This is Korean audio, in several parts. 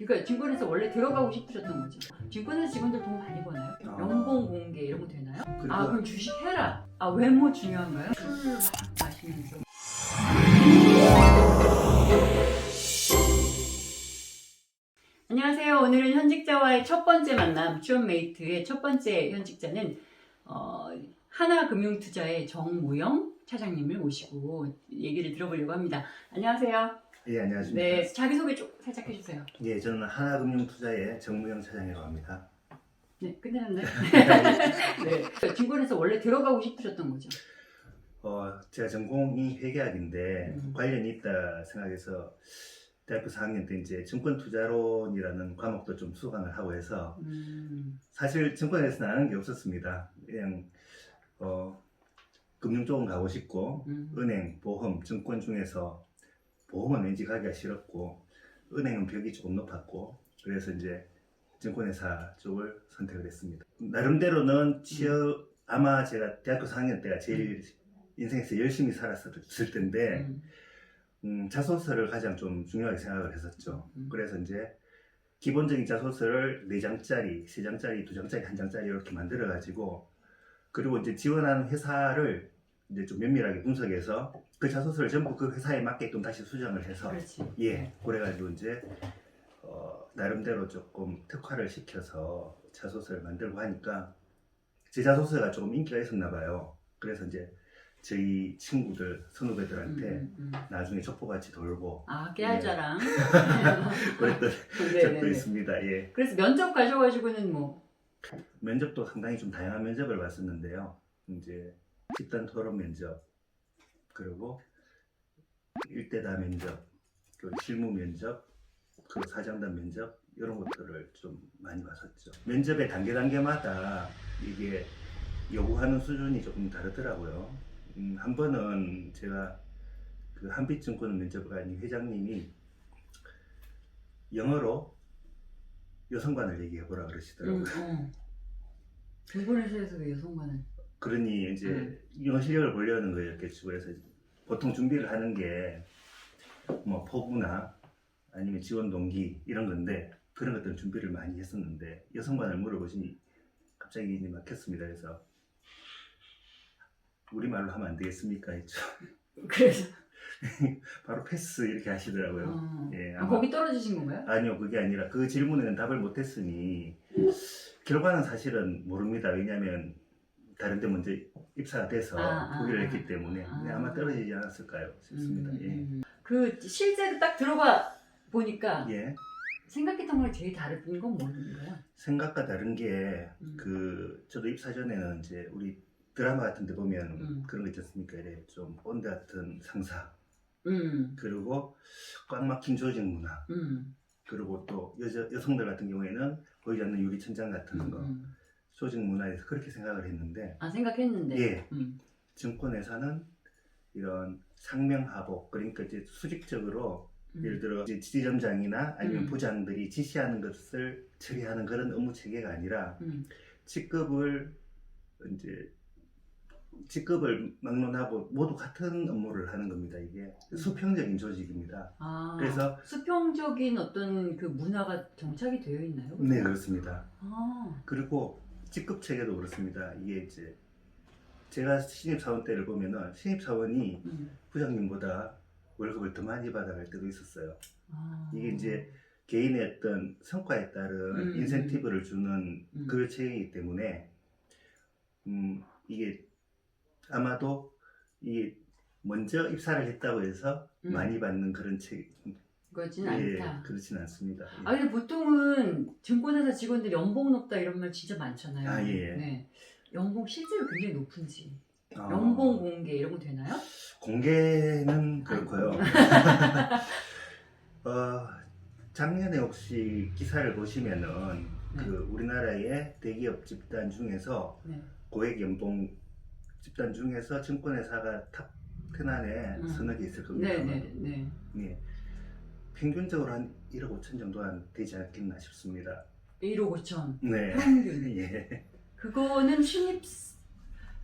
그러니까 증권에서 원래 들어가고 싶으셨던 거죠. 증권에서 직원들 돈 많이 버나요? 연봉 공개 이런 거 되나요? 아 그럼 주식 해라. 아 외모 중요한가요? 술을 막 마시면서. 안녕하세요. 오늘은 현직자와의 첫 번째 만남, 취업메이트의 첫 번째 현직자는 하나금융투자의 정무영 차장님을 모시고 얘기를 들어보려고 합니다. 안녕하세요. 예, 안녕하십니까. 네, 자기소개 좀 살짝 해주세요. 예, 저는 하나금융투자의 정무영 차장이라고 합니다. 네, 끝내는데. 네, 증권에서 원래 들어가고 싶으셨던 거죠. 제가 전공이 회계학인데 관련이 있다 생각해서 대학교 4학년 때 이제 증권투자론이라는 과목도 좀 수강을 하고 해서 사실 증권에서는 아는 게 없었습니다. 그냥 금융 쪽은 가고 싶고 은행, 보험, 증권 중에서 보험은 왠지 가기가 싫었고 은행은 벽이 조금 높았고 그래서 이제 증권회사 쪽을 선택을 했습니다. 나름대로는 아마 제가 대학교 4학년 때가 제일 인생에서 열심히 살았을 텐데 자소서를 가장 좀 중요하게 생각을 했었죠. 그래서 이제 기본적인 자소서를 4장짜리, 3장짜리, 2장짜리, 1장짜리 이렇게 만들어 가지고 그리고 이제 지원하는 회사를 이제 좀 면밀하게 분석해서 그 자소서를 전부 그 회사에 맞게끔 다시 수정을 해서 그렇지. 예, 그래가지고 이제 나름대로 조금 특화를 시켜서 자소서를 만들고 하니까 제 자소서가 조금 인기가 있었나 봐요. 그래서 이제 저희 친구들, 선후배들한테 나중에 족보같이 돌고 깨알자랑. 그랬던 네, 적도 있습니다. 예. 그래서 면접 가셔가지고는 뭐 면접도 상당히 좀 다양한 면접을 봤었는데요. 이제 집단 토론 면접, 그리고 일대다 면접, 그리고 실무 면접, 그리고 사장단 면접 이런 것들을 좀 많이 봤었죠. 면접의 단계마다 이게 요구하는 수준이 조금 다르더라고요. 한 번은 제가 그 한빛증권 면접을 간 회장님이 영어로 여성관을 얘기해보라 그러시더라고요. 증권회사에서 왜 여성관을? 그러니 이제 영어 실력을 보려는 거였겠죠. 그래서 보통 준비를 하는 게 뭐 포부나 아니면 지원 동기 이런 건데 그런 것들은 준비를 많이 했었는데 여성관을 물어보시니 갑자기 막혔습니다. 그래서 우리말로 하면 안 되겠습니까? 했죠. 그래서 바로 패스 이렇게 하시더라고요. 예, 거기 떨어지신 건가요? 아니요, 그게 아니라 그 질문에는 답을 못했으니 결과는 사실은 모릅니다. 왜냐하면 다른 데 먼저 입사가 돼서 포기를 했기 때문에 아마 떨어지지 않았을까요 싶습니다. 예. 그 실제로 딱 들어가 보니까 예. 생각했던 거랑 제일 다른 건 뭔가요? 생각과 다른 게 저도 입사 전에는 이제 우리 드라마 같은 데 보면 그런 거 있지 않습니까? 이래 좀 본드 같은 상사 그리고 꽉 막힌 조직 문화 그리고 또 여성들 같은 경우에는 보이지 않는 유리천장 같은 거 조직 문화에서 그렇게 생각을 했는데 생각했는데 예, 증권회사는 이런 상명하복 그러니까 이제 수직적으로 예를 들어 이제 지점장이나 아니면 부장들이 지시하는 것을 처리하는 그런 업무 체계가 아니라 직급을 막론하고 모두 같은 업무를 하는 겁니다. 이게 수평적인 조직입니다. 그래서 수평적인 어떤 그 문화가 정착이 되어 있나요? 네, 그렇습니다. 그리고 직급 체계도 그렇습니다. 이게 이제 제가 신입사원 때를 보면은 신입사원이 부장님보다 월급을 더 많이 받아갈 때도 있었어요. 이게 이제 개인의 어떤 성과에 따른 인센티브를 주는 그 체계이기 때문에 이게 아마도 이게 먼저 입사를 했다고 해서 많이 받는 그런 그렇진 예, 않다. 그렇진 않습니다. 예. 근데 보통은 증권회사 직원들 연봉 높다 이런 말 진짜 많잖아요. 예. 네. 연봉 실제로 굉장히 높은지 연봉 공개 이런 거 되나요? 공개는 그렇고요. 작년에 혹시 기사를 보시면은 그 우리나라의 대기업 집단 중에서 고액 연봉 집단 중에서 증권회사가 탑 10 안에 서너 개 있을 겁니다. 예. 평균적으로 한 1억 5천 정도 되지 않겠나 싶습니다. 1억 5천 네. 평균. 예. 그거는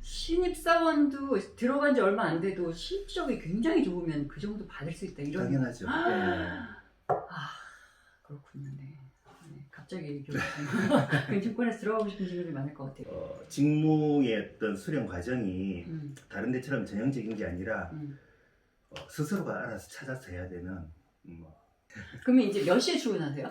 신입사원도 들어간 지 얼마 안 돼도 실적이 굉장히 좋으면 그 정도 받을 수 있다 이런. 당연하죠. 예. 그렇군요. 네. 네. 갑자기 이렇게 증권에서 들어가고 싶은 친구들이 많을 것 같아요. 직무의 어떤 수련 과정이 다른 데처럼 전형적인 게 아니라 스스로가 알아서 찾아서 해야 되는 그러면 이제 몇 시에 출근하세요?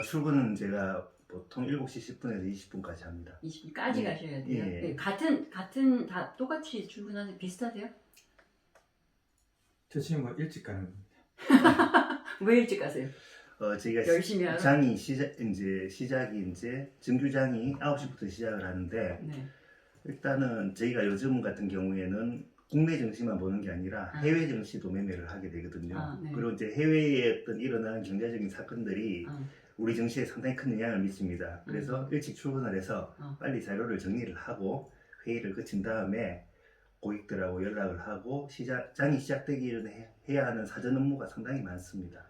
출근은 제가 보통 7시 10분에서 20분까지 합니다. 20분까지 가셔야 돼요? 예. 네. 같은 다 똑같이 출근하세요? 비슷하세요? 저 친구가 일찍 가는 겁니다. 왜 일찍 가세요? 저희가 열심히 하러? 장이 시작이 이제 정규장이 9시부터 시작을 하는데 네. 일단은 저희가 요즘 같은 경우에는 국내 증시만 보는 게 아니라 해외 증시도 매매를 하게 되거든요. 네. 그리고 이제 해외에 어떤 일어나는 경제적인 사건들이 우리 증시에 상당히 큰 영향을 미칩니다. 그래서 일찍 출근을 해서 빨리 자료를 정리를 하고 회의를 거친 다음에 고객들하고 연락을 하고 장이 시작되기 전에 해야 하는 사전 업무가 상당히 많습니다.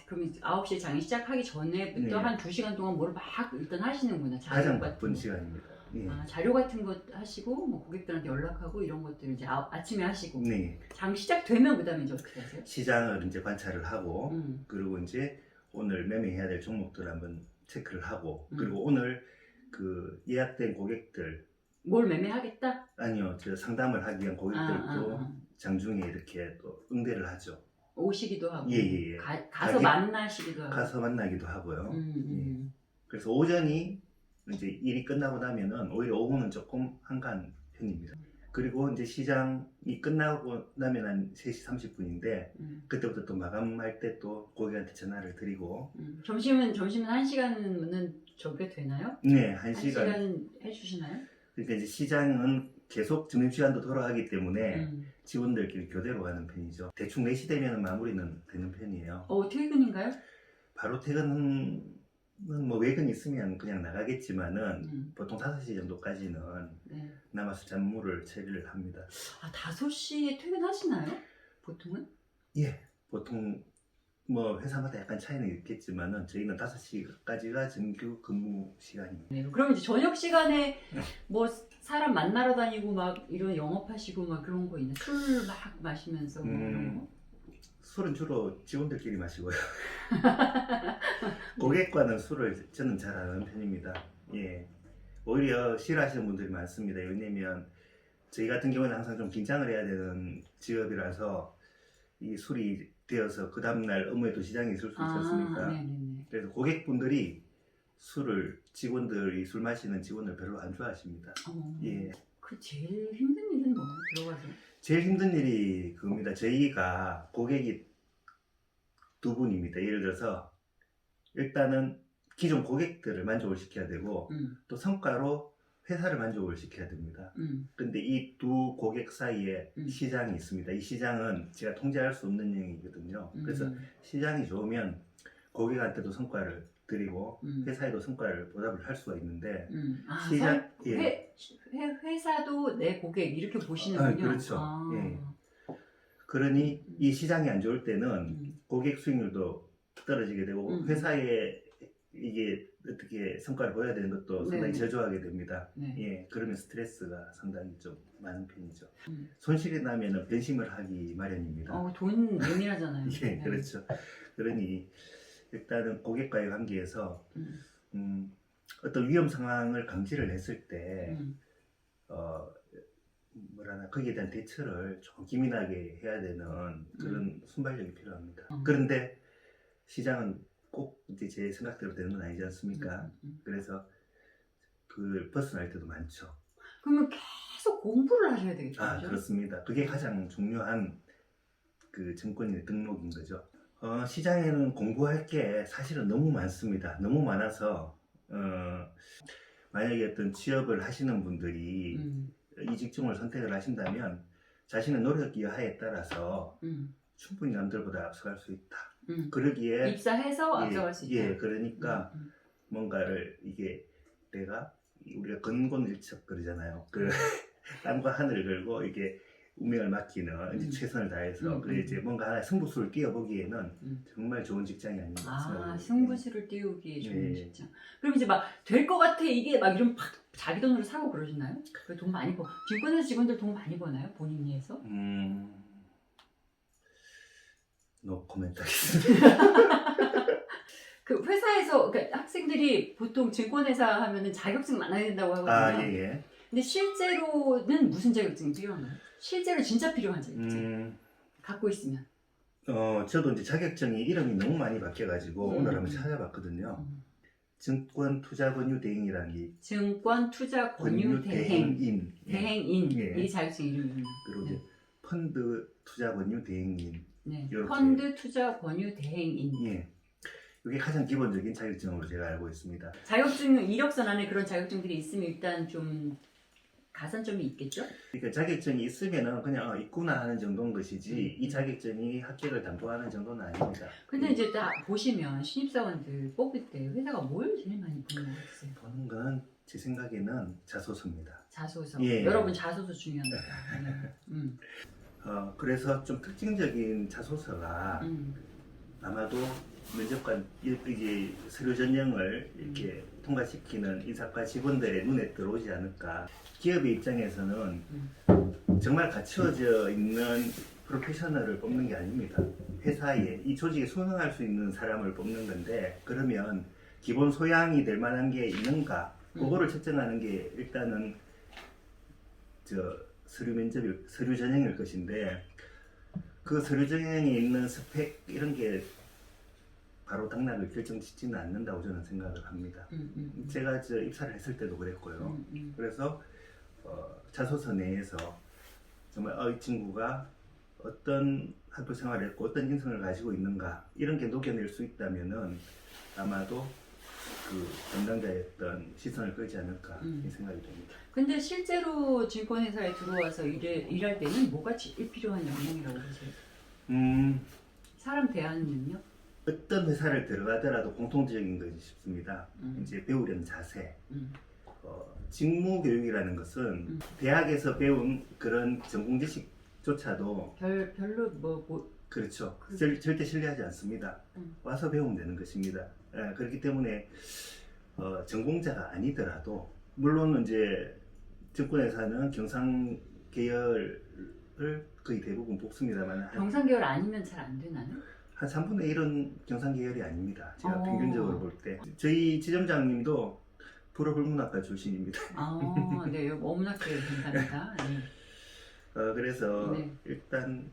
그럼 9시에 장이 시작하기 전에부터 네. 한 2시간 동안 뭘 막 일단 하시는구나. 가장 바쁜 시간입니다. 예. 자료 같은 거 하시고 뭐 고객들한테 연락하고 이런 것들 이제 아침에 하시고 네. 장 시작되면 그다음에 이제 어떻게 하세요? 시장을 이제 관찰을 하고 그리고 이제 오늘 매매해야 될 종목들을 한번 체크를 하고 그리고 오늘 그 예약된 고객들 뭘 매매하겠다? 아니요, 저 상담을 하기 위한 고객들도 장중에 이렇게 또 응대를 하죠. 오시기도 하고 예. 가서 만나시기도 하고 가서 만나기도 하고요. 예. 그래서 오전이 이제 일이 끝나고 나면은 오히려 오후는 조금 한가한 편입니다. 그리고 이제 시장이 끝나고 나면 한 3시 30분인데 그때부터 또 마감할 때 또 고객한테 전화를 드리고 점심은 1시간은 저게 되나요? 네, 1시간 해주시나요? 그러니까 이제 시장은 계속 점심시간도 돌아가기 때문에 직원들끼리 교대로 가는 편이죠. 대충 4시 되면 마무리는 되는 편이에요. 퇴근인가요? 바로 퇴근은 뭐 외근 있으면 그냥 나가겠지만은 보통 5시 정도까지는 네. 남아서 잡무를 처리를 합니다. 5시에 퇴근하시나요? 보통은? 예, 보통 뭐 회사마다 약간 차이는 있겠지만은 저희는 5시까지가 정규 근무 시간입니다. 네. 그럼 이제 저녁 시간에 뭐 사람 만나러 다니고 막 이런 영업하시고 막 그런 거 있나요? 술 막 마시면서 뭐 이런 거? 술은 주로 직원들끼리 마시고요. 고객과는 술을 저는 잘 안 하는 편입니다. 예, 오히려 싫어하시는 분들이 많습니다. 왜냐면 저희 같은 경우는 항상 좀 긴장을 해야 되는 직업이라서 이 술이 되어서 그 다음날 업무에도 지장이 있을 수 있지 않습니까? 네네네. 그래서 고객분들이 직원들이 술 마시는 직원을 별로 안 좋아하십니다. 예. 그 제일 힘든 일은 뭐예요? 들어가서? 제일 힘든 일이 그겁니다. 저희가 고객이 2분입니다. 예를 들어서 일단은 기존 고객들을 만족을 시켜야 되고 또 성과로 회사를 만족을 시켜야 됩니다. 근데 이 두 고객 사이에 시장이 있습니다. 이 시장은 제가 통제할 수 없는 영역이거든요. 그래서 시장이 좋으면 고객한테도 성과를 드리고 회사에도 성과를 보답을 할 수가 있는데 회사도 내 고객 이렇게 보시는군요. 그렇죠. 예. 그러니 이 시장이 안 좋을 때는 고객 수익률도 떨어지게 되고 회사에 이게 어떻게 성과를 보여야 되는 것도 상당히 저조하게 됩니다. 네. 예, 그러면 스트레스가 상당히 좀 많은 편이죠. 손실이 나면 변심을 하기 마련입니다. 돈 예민하잖아요. 예, 그렇죠. 그러니 일단은 고객과의 관계에서 어떤 위험 상황을 감지를 했을 때 거기에 대한 대처를 좀 기민하게 해야 되는 그런 순발력이 필요합니다. 그런데 시장은 꼭 이제 제 생각대로 되는 건 아니지 않습니까? 그래서 그 벗어날 때도 많죠. 그러면 계속 공부를 하셔야 되겠죠? 그렇죠? 그렇습니다. 그게 가장 중요한 그 증권인의 등록인 거죠. 시장에는 공부할 게 사실은 너무 많습니다. 너무 많아서 만약에 어떤 취업을 하시는 분들이 이 직종을 선택을 하신다면 자신의 노력 이하에 따라서 충분히 남들보다 앞서갈 수 있다. 그러기에 입사해서 앞서갈 수 있다. 예, 그러니까 뭔가를 우리가 건곤일척 그러잖아요. 그 땅과 하늘을 걸고 이게 운명을 맡기는 이제 최선을 다해서 그래 이제 뭔가 하나의 승부수를 띄워보기에는 정말 좋은 직장이 아닌가 생각합니다. 승부수를 띄우기 좋은 직장. 그럼 이제 막 될 것 같아 이게 막 이런 자기 돈으로 사고 그러시나요? 돈 많이 버. 증권회사 직원들 돈 많이 버나요? 본인이 해서? 노 코멘트 하겠습니다. 그 회사에서 그러니까 학생들이 보통 증권회사 하면은 자격증 많아야 된다고 하거든요. 아, 예, 예. 근데 실제로는 무슨 자격증이 필요한가요? 실제로 진짜 필요한 자격증 갖고 있으면. 저도 이제 자격증이 이름이 너무 많이 바뀌어가지고 오늘 한번 찾아봤거든요. 증권투자권유대행이라는 게 증권투자권유대행. 예. 대행인. 예. 이 자격증 이름이군요. 그리고 이제 펀드투자권유대행인. 네. 요렇게. 펀드투자권유대행인. 예. 이게 가장 기본적인 자격증으로 제가 알고 있습니다. 자격증 이력서 안에 그런 자격증들이 있으면 일단 좀 가산점이 있겠죠? 그러니까 자격증이 있으면은 그냥 있구나 하는 정도인 것이지 이 자격증이 합격을 담보하는 정도는 아닙니다. 근데 이제 다 보시면 신입사원들 뽑을 때 회사가 뭘 제일 많이 보는 것 같으세요? 보는 건 제 생각에는 자소서입니다. 자소서. 예. 여러분 자소서 중요합니다. 네. 그래서 좀 특징적인 자소서가 아마도 면접관 이제 서류 전형을 이렇게 통과시키는 인사과 직원들의 눈에 들어오지 않을까. 기업의 입장에서는 정말 갖추어져 있는 프로페셔널을 뽑는 게 아닙니다. 회사에 이 조직에 순응할 수 있는 사람을 뽑는 건데 그러면 기본 소양이 될 만한 게 있는가 그거를 측정하는 게 일단은 서류 전형일 것인데 그 서류 전형에 있는 스펙 이런 게 바로 당락을 결정짓지는 않는다고 저는 생각을 합니다. 제가 입사를 했을 때도 그랬고요. 그래서 자소서 내에서 정말 이 친구가 어떤 학교 생활을 했고 어떤 인성을 가지고 있는가 이런 게 녹여낼 수 있다면은 아마도 그 담당자였던 시선을 끌지 않을까 이 생각이 듭니다. 근데 실제로 증권회사에 들어와서 일할 때는 뭐가 제일 필요한 역량이라고 보세요? 사람 대하는 능력? 어떤 회사를 들어가더라도 공통적인 것이 싶습니다. 이제 배우려는 자세. 직무 교육이라는 것은 대학에서 배운 그런 전공 지식조차도 별로 그렇죠. 절대 신뢰하지 않습니다. 와서 배우면 되는 것입니다. 그렇기 때문에 전공자가 아니더라도 물론 이제 증권회사는 경상 계열을 거의 대부분 뽑습니다만 경상계열 아니면 잘 안 되나요? 한 3분의 1은 경상 계열이 아닙니다. 제가 평균적으로 볼 때. 저희 지점장님도 불어불문학과 출신입니다. 네, 어문학계 된답니다. 네. 그래서 네. 일단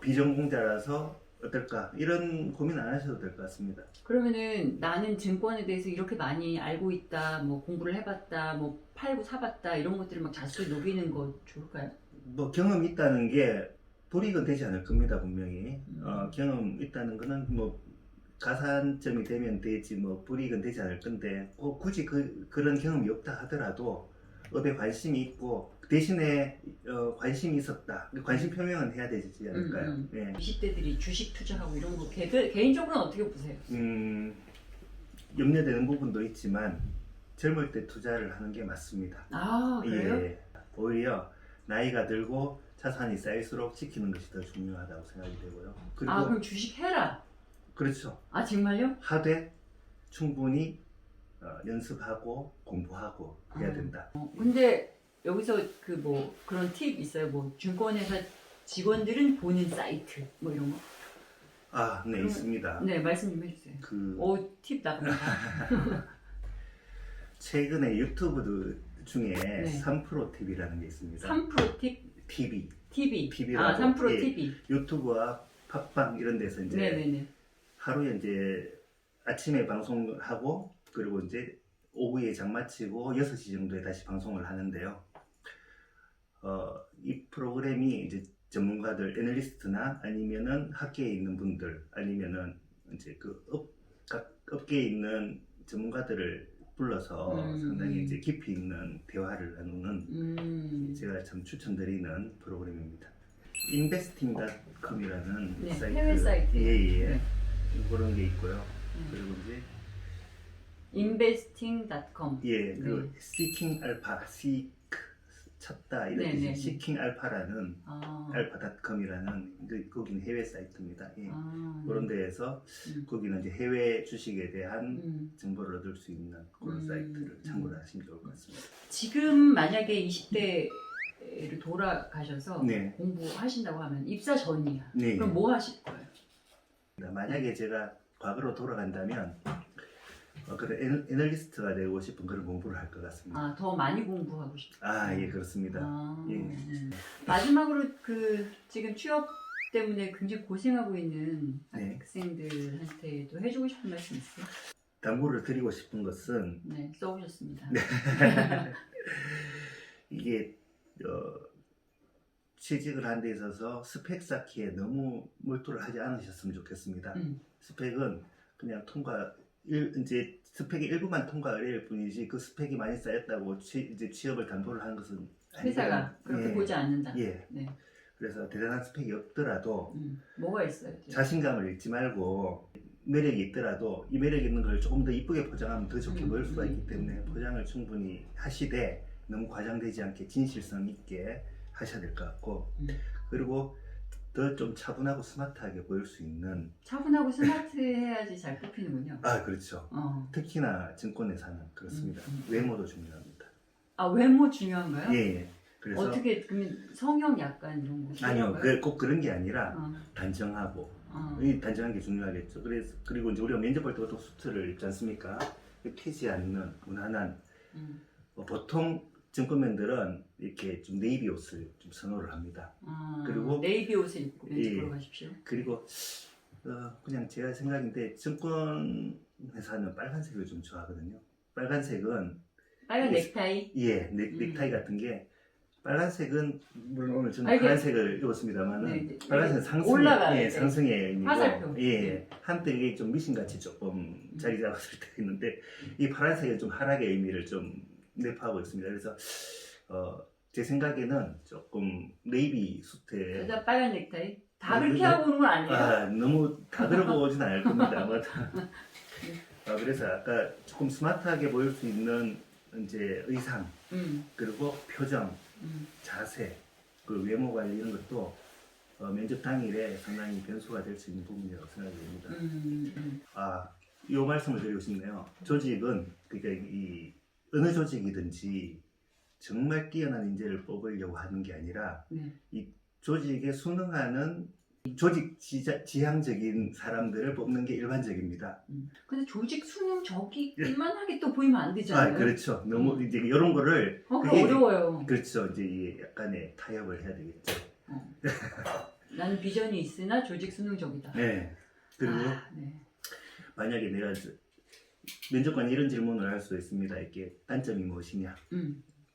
비전공자라서 어떨까 이런 고민 안 하셔도 될 것 같습니다. 그러면은 나는 증권에 대해서 이렇게 많이 알고 있다, 뭐 공부를 해봤다, 뭐 팔고 사봤다 이런 것들을 막 자수에 녹이는 거 좋을까요? 경험이 있다는 게 불이익은 되지 않을 겁니다 분명히. 경험 있다는 거는 가산점이 되면 되지 불이익은 되지 않을 건데 굳이 그런 경험이 없다 하더라도 업에 관심이 있고 대신에 관심이 있었다. 관심 표명은 해야 되지 않을까요? 네. 20대들이 주식 투자하고 이런 거 개인적으로는 어떻게 보세요? 염려되는 부분도 있지만 젊을 때 투자를 하는 게 맞습니다. 그래요? 예. 오히려 나이가 들고 자산이 쌓일수록 지키는 것이 더 중요하다고 생각이 되고요. 그리고 그럼 주식 해라. 그렇죠. 정말요? 하되 충분히 연습하고 공부하고 해야 된다. 근데 여기서 그런 팁 있어요? 증권회사 직원들은 보는 사이트 이런 거? 네, 있습니다. 네, 말씀 좀 해주세요. 팁 나갑니다. 최근에 유튜브 중에 네. 3프로 TV라는 게 있습니다. 3프로 팁? TV. TV라고? 3프로 예, TV. 유튜브와 팟빵 이런 데서 이제 네네네. 하루에 이제 아침에 방송을 하고 그리고 이제 오후에 장 마치고 6시 정도에 다시 방송을 하는데요. 이 프로그램이 이제 전문가들, 애널리스트나 아니면은 학계에 있는 분들 아니면은 이제 각 업계에 있는 전문가들을 불러서 상당히 이제 깊이 있는 대화를 나누는 제가 참 추천드리는 프로그램입니다. investing.com이라는 사이트, 해외 사이트. 예. 그런 게 있고요. 그리고 이제 investing.com. 그리고 seeking alpha, seek 찾다 이런 뜻이 seeking alpha라는 alpha.com이라는 거기는 해외 사이트입니다. 그런 데에서 거기는 이제 해외 주식에 대한 정보를 얻을 수 있는 그런 사이트를 참고를 하시면 좋을 것 같습니다. 지금 만약에 20대를 돌아가셔서 공부하신다고 하면 입사 전이야. 네. 그럼 뭐 하실 거예요? 만약에 제가 과거로 돌아간다면 그런 애널리스트가 되고 싶은 그런 공부를 할 것 같습니다. 아, 더 많이 공부하고 싶다. 예, 그렇습니다. 예. 마지막으로 지금 취업 때문에 굉장히 고생하고 있는 네. 학생들한테도 해주고 싶은 말씀 있어요? 당부를 드리고 싶은 것은 네, 써오셨습니다. 이게 취직을 하는 데 있어서 스펙 쌓기에 너무 몰두를 하지 않으셨으면 좋겠습니다. 스펙은 그냥 이제 스펙의 일부만 통과를 할 뿐이지 그 스펙이 많이 쌓였다고 이제 취업을 담보를 하는 것은 회사가 아니거든요. 그렇게 예. 보지 않는다. 예. 네. 그래서 대단한 스펙이 없더라도 뭐가 있어요? 자신감을 잃지 말고 매력이 있더라도 이 매력 있는 걸 조금 더 이쁘게 포장하면 더 좋게 보일 수가 있기 때문에 포장을 충분히 하시되 너무 과장되지 않게 진실성 있게 하셔야 될 것 같고 그리고 더 좀 차분하고 스마트하게 보일 수 있는 차분하고 스마트해야지 잘 뽑히는군요. 아 그렇죠. 특히나 증권회사는 그렇습니다. 외모도 중요합니다. 아 외모 중요한가요? 예. 그래서 어떻게 그러면 성형 약간 이런 거? 아니요, 꼭 그런 게 아니라 단정하고 이 단정한 게 중요하겠죠. 그리고 이제 우리가 면접 볼 때 보통 수트를 입지 않습니까? 튀지 않는 무난한 보통 증권맨들은 이렇게 좀 네이비 옷을 좀 선호를 합니다. 그리고 네이비 옷을 입고 면접 예. 보러 가십시오. 그리고 그냥 제가 생각인데 증권 회사는 빨간색을 좀 좋아하거든요. 빨간색은 빨간 넥타이? 예, 넥타이 같은 게 빨간색은 물론 오늘 저는 이게- 파란색을 입었습니다만은 네, 빨간색은 상승의 올라가요. 예, 상승의 의미고 화살표. 예, 한때 이게 좀 미신같이 조금 자리 잡았을 때 있는데 이 파란색은 좀 하락의 의미를 좀 내포하고 있습니다. 그래서 제 생각에는 조금 네이비 수트에 여자 빨간 넥타이? 다 네, 그렇게 그죠? 하고 오는 건 아니에요? 너무 다 들어보진 않을 겁니다. 아마 그래서 아까 조금 스마트하게 보일 수 있는 이제 의상 그리고 표정, 자세, 그 외모 관리 이런 것도 면접 당일에 상당히 변수가 될 수 있는 부분이라고 생각이 됩니다. 이 말씀을 드리고 싶네요. 조직은 그러니까 이 어느 조직이든지 정말 뛰어난 인재를 뽑으려고 하는 게 아니라 이 조직에 순응하는 조직 지향적인 사람들을 뽑는 게 일반적입니다. 근데 조직 수능 저기만 하게 또 보이면 안 되잖아요. 그렇죠. 너무 이제 이런 거를 그게 어려워요. 그렇죠. 이제 이 약간의 타협을 해야 되겠죠. 나는 비전이 있으나 조직 수능 적이다. 네. 그리고 네. 만약에 내가 면접관이 이런 질문을 할 수 있습니다. 이게 단점이 무엇이냐?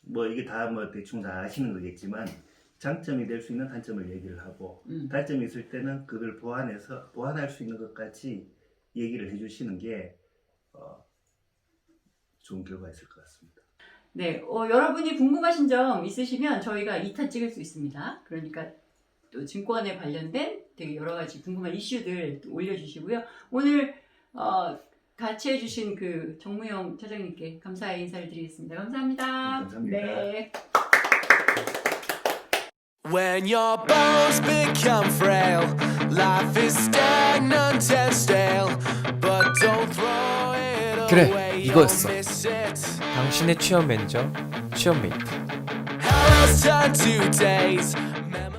뭐 이게 다 뭐 대충 다 아시는 거겠지만 장점이 될 수 있는 단점을 얘기를 하고 단점이 있을 때는 그걸 보완할 수 있는 것까지 얘기를 해주시는 게 좋은 결과가 있을 것 같습니다. 네, 여러분이 궁금하신 점 있으시면 저희가 2탄 찍을 수 있습니다. 그러니까 또 증권에 관련된 되게 여러 가지 궁금한 이슈들 올려주시고요. 오늘 같이 해주신 그 정무영 차장님께 감사의 인사를 드리겠습니다. 감사합니다. 감사합니다. 네. When your bones become frail, life is stagnant and stale. But don't throw it 그래, away, 이거였어. you'll miss it. 당신의 취업 매니저, 취업메이트. Hours turn to days.